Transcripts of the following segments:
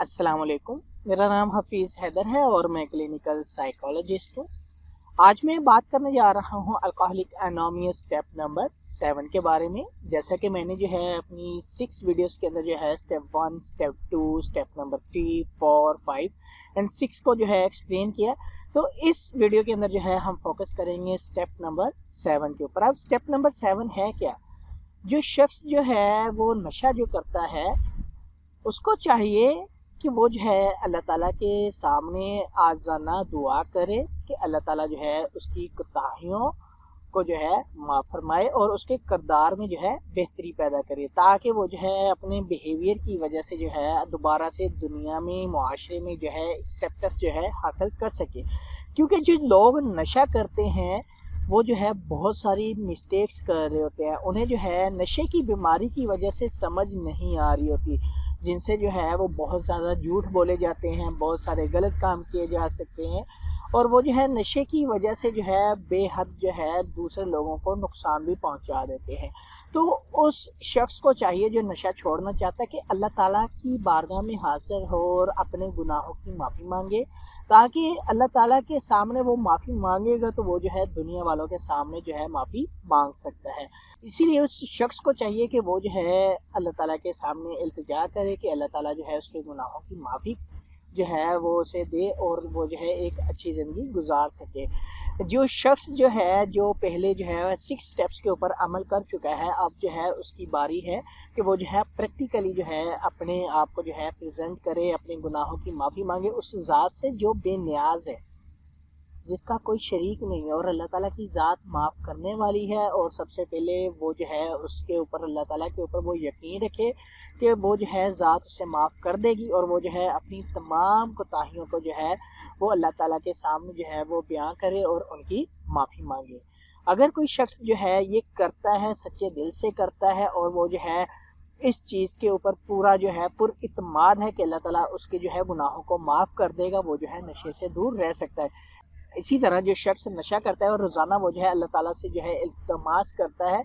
अस्सलाम वालेकुम। मेरा नाम हफीज़ हैदर है और मैं क्लिनिकल साइकोलॉजिस्ट हूँ। आज मैं बात करने जा रहा हूँ अल्कोहलिक एनोमिया स्टेप नंबर 7 के बारे में। जैसा कि मैंने जो है अपनी 6 वीडियोस के अंदर जो है step 1, step 2, step number 3, 4, 5 and 6 को जो है एक्सप्लेन किया। तो इस वीडियो के अंदर जो है हम फोकस करेंगे स्टेप नंबर 7 के ऊपर। अब स्टेप नंबर 7 है क्या? जो शख्स जो है वो नशा जो करता है उसको चाहिए कि वो जो है अल्लाह ताला के सामने आज़ाना दुआ करे कि अल्लाह ताला जो है उसकी कोताहियों को जो है माफ़ फरमाए और उसके किरदार में जो है बेहतरी पैदा करे, ताकि वो जो है अपने बिहेवियर की वजह से जो है दोबारा से दुनिया में मुआशरे में जो है एक्सेप्टेंस जो है हासिल कर सके। क्योंकि जो लोग नशा करते हैं वो जो है बहुत सारी मिस्टेक्स कर रहे होते हैं, उन्हें जो है नशे की बीमारी की वजह से समझ नहीं आ रही होती, जिनसे जो है वो बहुत ज़्यादा झूठ बोले जाते हैं, बहुत सारे गलत काम किए जा सकते हैं और वो जो है नशे की वजह से जो है बेहद जो है दूसरे लोगों को नुकसान भी पहुंचा देते हैं। तो उस शख्स को चाहिए जो नशा छोड़ना चाहता है कि अल्लाह ताला की बारगाह में हाजिर हो और अपने गुनाहों की माफ़ी मांगे, ताकि अल्लाह ताला के सामने वो माफ़ी मांगेगा तो वो जो है दुनिया वालों के सामने जो है माफ़ी मांग सकता है। इसीलिए उस शख्स को चाहिए कि वो जो है अल्लाह ताला के सामने इल्तिजा करे कि अल्लाह ताला जो है उसके गुनाहों की माफ़ी जो है वो उसे दे और वो जो है एक अच्छी ज़िंदगी गुजार सके। जो शख्स जो है जो पहले जो है 6 स्टेप्स के ऊपर अमल कर चुका है, अब जो है उसकी बारी है कि वो जो है प्रैक्टिकली जो है अपने आप को जो है प्रेजेंट करे, अपने गुनाहों की माफ़ी मांगे उस ज़ात से जो बेनियाज है, जिसका कोई शरीक नहीं है और अल्लाह ताला की ज़ात माफ़ करने वाली है। और सबसे पहले वो जो है उसके ऊपर अल्लाह ताला के ऊपर वो यकीन रखे कि वो जो है ज़ात उसे माफ़ कर देगी और वो जो है अपनी तमाम कोताहियों को जो है वो अल्लाह ताला के सामने जो है वो बयां करे और उनकी माफ़ी मांगे। अगर कोई शख्स जो है ये करता है, सच्चे दिल से करता है और वो जो है इस चीज़ के ऊपर पूरा जो है पुरइत्माद है कि अल्लाह ताला उसके जो है गुनाहों को माफ़ कर देगा, वो जो है नशे से दूर रह सकता है। इसी तरह जो शख्स नशा करता है और रोज़ाना वो जो है अल्लाह ताला से जो है इल्तमास करता है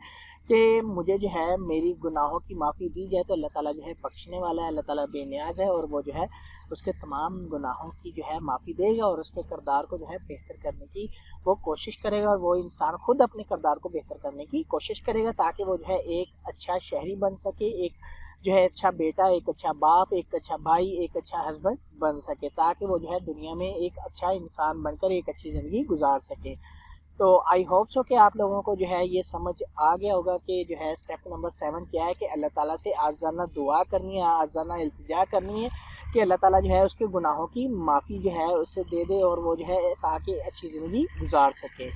कि मुझे जो है मेरी गुनाहों की माफ़ी दी जाए, तो अल्लाह ताला जो है बख्शने वाला है, अल्लाह ताला बेनियाज़ है और वो जो है उसके तमाम गुनाहों की जो है माफ़ी देगा और उसके किरदार को जो है बेहतर करने की वो कोशिश करेगा और वो इंसान खुद अपने किरदार को बेहतर करने की कोशिश करेगा, ताकि वो जो है एक अच्छा शहरी बन सके, एक जो है अच्छा बेटा, एक अच्छा बाप, एक अच्छा भाई, एक अच्छा हस्बैंड बन सके, ताकि वो जो है दुनिया में एक अच्छा इंसान बनकर एक अच्छी ज़िंदगी गुजार सके। तो आई होप सो कि आप लोगों को जो है ये समझ आ गया होगा कि जो है स्टेप नंबर 7 क्या है, कि अल्लाह ताला से आज़ाना दुआ करनी है, आज़ाना इल्तिजा करनी है कि अल्लाह ताला जो है उसके गुनाहों की माफ़ी जो है उसे दे दे और वो जो है ताकि अच्छी ज़िंदगी गुजार सके।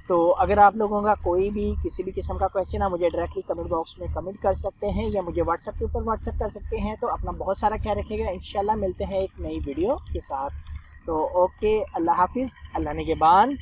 तो अगर आप लोगों का कोई भी किसी भी किस्म का क्वेश्चन है, मुझे डायरेक्टली कमेंट बॉक्स में कमेंट कर सकते हैं या मुझे व्हाट्सएप के ऊपर व्हाट्सएप कर सकते हैं। तो अपना बहुत सारा ख्याल रखिएगा, इंशाल्लाह मिलते हैं एक नई वीडियो के साथ। तो ओके, अल्लाह हाफिज़, अल्लाह निगहबान।